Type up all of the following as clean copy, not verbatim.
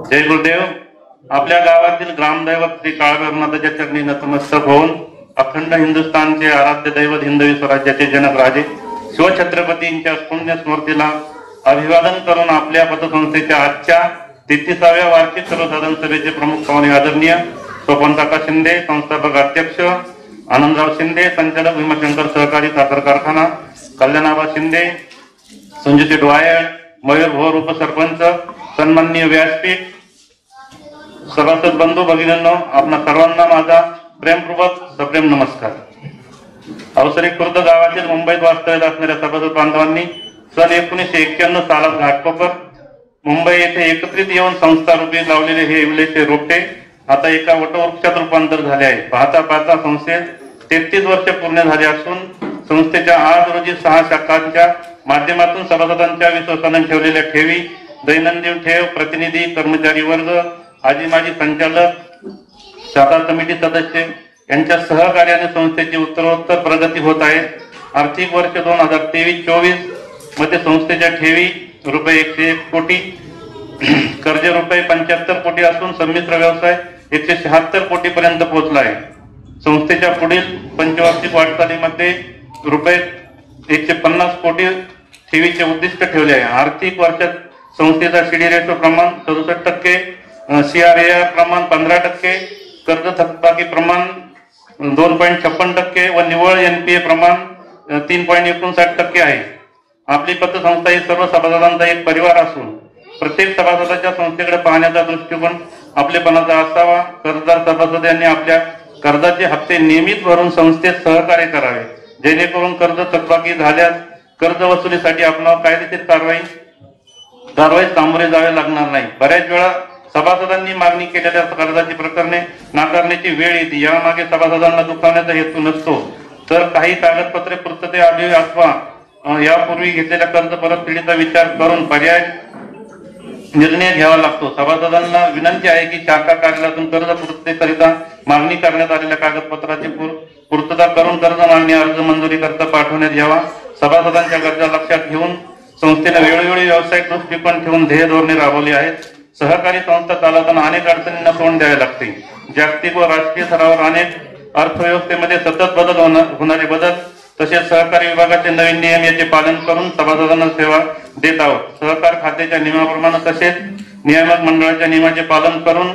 जय गुरुदेव। आपल्या गावातील ग्रामदैवत श्री काळभैरवनाथाच्या चरणी नतमस्तक होऊन अखंड हिंदुस्थानचे आराध्य दैवत हिंदवी स्वराज्याचे जनक राजे शिवछत्रपतींच्या पुण्य स्मृतीला अभिवादन करून आपल्या पतसंस्थेच्या आजच्या 33व्या वार्षिक सर्वसाधारण सभेचे प्रमुख पाहुणे आदरणीय स्वपनकाका शिंदे, संस्थापक अध्यक्ष आनंदराव शिंदे, संचालक भीमाशंकर सहकारी साखर कारखाना, कल्याणाबा शिंदे, संजूशेठ वायड, मयूर भोर उपसरपंच, सन्माननीय व्यासपीठ, सभासद बंधू भगिनींनो, आपणा सर्वांना माझा प्रेमपूर्वक सप्रेम नमस्कार। अवसरी खुर्द गावातील मुंबईत वास्तव्यात असणाऱ्या सभासद बांधवांनी सन 1991 सालात घाटकोपर मुंबई येथे एकत्रित येऊन संस्था रूपी लावलेले हे इवलेचे रोपटे आता एका वटवृक्षात रूपांतर झाले आहे। पाहता पाहता संस्थेत 33 वर्ष पूर्ण झाले असून संस्थेच्या आज रोजी 6 शाखांच्या माध्यमातून सभासदांच्या विश्वासाने ठेवलेल्या ठेवी, दैनंदिन ठेव, प्रतिनिधी, कर्मचारी वर्ग, आजी माजी संचालक, शाखा समिती सदस्य यांच्या सहकार्याने संस्थेची उत्तरोत्तर प्रगती होत आहे। आर्थिक वर्ष 2023-24 मध्ये संस्थेच्या ठेवी रुपये 101 कोटी, कर्ज रुपये 75 कोटी असून संमिश्र व्यवसाय 176 कोटी पर्यंत पोहोचला आहे। संस्थेच्या पुढील पंचवार्षिक वाटचालीमध्ये रुपये 150 कोटी ठेवीचे उद्दिष्ट ठेवले आहे। आर्थिक वर्षात संस्थेचा सीडी रेशो प्रमाण 67%, CRAR प्रमाण 15%, कर्ज थकबाकी प्रमाण 2.56% व निव्वळ NPA प्रमाण 3.59% आहे। आपली पतसंस्था ही सर्व सभासदांचा एक परिवार असून प्रत्येक सभासदाच्या संस्थेकडे पाहण्याचा दृष्टिकोन आपलेपणाचा असावा। कर्जदार सभासद यांनी आपल्या कर्जाचे हप्ते नियमित भरून संस्थेत सहकार्य करावे, जेणेकरून कर्ज थकबाकी झाल्यास कर्ज वसुलीसाठी आपणावर कायदेशीर कारवाई सामोरे जावे लागणार नाही। बऱ्याच वेळा सभासदांनी मागणी केलेल्या कर्जाची प्रकरणे नाकारण्याची वेळ येते। यामागे सभासदांना दुखावण्याचा हेतू नसतो, तर काही कागदपत्रे पूर्ततेआधी अथवा यापूर्वी घेतलेल्या कर्ज परतफेडीचा विचार करून पर्याय निर्णय घ्यावा लागतो। सभासदांना विनंती आहे की शाखा कार्यालयातून कर्ज पूर्ततेकरिता मागणी करण्यात आलेल्या कागदपत्राची पूर्तता करून कर्ज मागणी अर्ज मंजुरी करता पाठवण्यात यावा। सभासदांच्या गरजा लक्षात घेऊन संस्थेने वेळोवेळी व्यावसायिक दृष्टिकोन ठेवून ध्येय धोरणे राबवली आहेत। सहकारी संस्था चालवताना अनेक अडचणींना तोंड द्यावे लागते। जागतिक व राष्ट्रीय स्तरावर अनेक अर्थव्यवस्थेमध्ये सतत होणारे बदल तसेच सहकारी विभागाचे नवीन नियम याचे पालन करून सभासदांना सेवा देत आहोत। सहकार खात्याच्या नियमाप्रमाणे तसेच नियामक मंडळाच्या नियमाचे पालन करून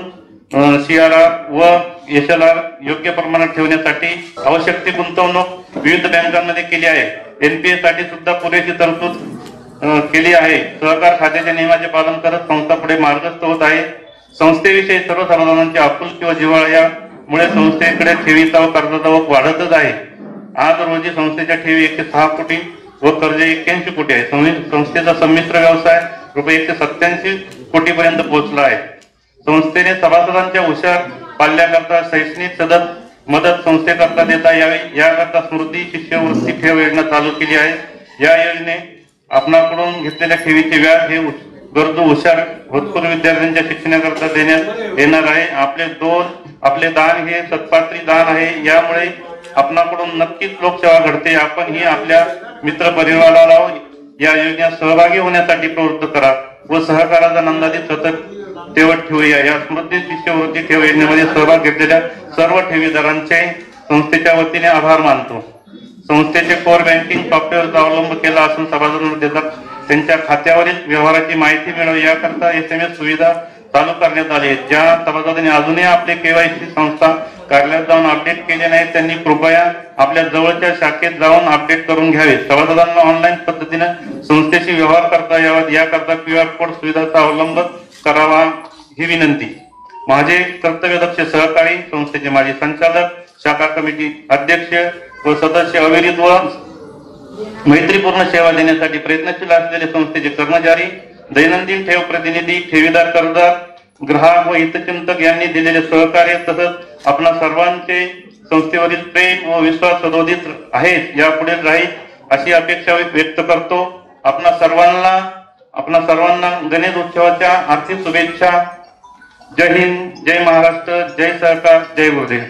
CRR व SLR योग्य प्रमाणात ठेवण्यासाठी आवश्यक ती गुंतवणूक विविध बँकांमध्ये केली आहे। NPA साठी सुद्धा पुरेशी तरतूद केली आहे। सहकार खात्याच्या नियमाचे पालन करत संस्था पुढे मार्गस्थ होत आहे। संस्थेविषयी सर्व सभासदांची आपुलकी व जिव्हाळा यामुळे संस्थेकडे ठेवीचा व कर्जाचा ओघ वाढतच आहे। आज रोजी संस्थेच्या ठेवी 106 कोटी व कर्ज 81 कोटी आहे। संस्थेचा संमिश्र व्यवसाय रुपये 187 कोटी पर्यंत पोहोचला आहे। संस्थेने सभासदांच्या हुशार पाल्याकरता शैक्षणिक मदत संस्थेकरता देता यावी याकरता स्मृती शिष्यवृत्ती ठेव योजना चालू केली आहे। या योजने आपणाकडून घेतलेल्या ठेवीचे व्याज हे गरजू हुशार होतकरू विद्यार्थ्यांच्या शिक्षणाकरता देण्यात येणार आहे। आपले दान हे सत्पात्री दान आहे। यामुळे आपणाकडून नक्कीच लोकसेवा घडते। आपण ही आपल्या मित्र परिवाराला या योजनेत सहभागी होण्यासाठी प्रवृत्त करा व सहकाराचा नंदादी सतत ठेवत ठेवूया। या स्मृती शिष्यवृत्ती ठेव योजनेमध्ये सहभाग घेतलेल्या सर्व ठेवीदारांचे संस्थेच्या वतीने आभार मानतो। संस्थेचे कोर बँकिंग सॉफ्टवेअरचा अवलंब केला असून सभासदांना त्यांच्या खात्यावरील व्यवहाराची माहिती मिळावी याकरता SMS सुविधा चालू करण्यात आली आहे। ज्या सभासदांनी अजूनही आपले KYC संस्था कार्यालयात जाऊन अपडेट केले नाही त्यांनी कृपया आपल्या जवळच्या शाखेत जाऊन अपडेट करून घ्यावे। सभासदांना ऑनलाईन पद्धतीने संस्थेशी व्यवहार करता यावा याकरता QR कोड सुविधाचा अवलंब करावा ही विनंती। माझे कर्तव्यदक्ष सहकारी संस्थेचे माजी संचालक, शाखा कमिटी अध्यक्ष व सदस्य अविरत व मैत्रीपूर्ण सेवा देण्यासाठी प्रयत्नशील असलेले संस्थेचे कर्मचारी, दैनंदिन ठेव प्रतिनिधी, ठेवीदार, कर्जदार, ग्राहक व हितचिंतक यांनी दिलेले सहकार्य तसंच आपणा सर्वांचे संस्थेवरील प्रेम व विश्वास सदोदित आहेत यापुढे राहील अशी अपेक्षा व्यक्त करतो। आपणा सर्वांना गणेश उत्सवाच्या आर्थिक शुभेच्छा। जय हिंद, जय महाराष्ट्र, जय सहकार, जय गुरुदेव।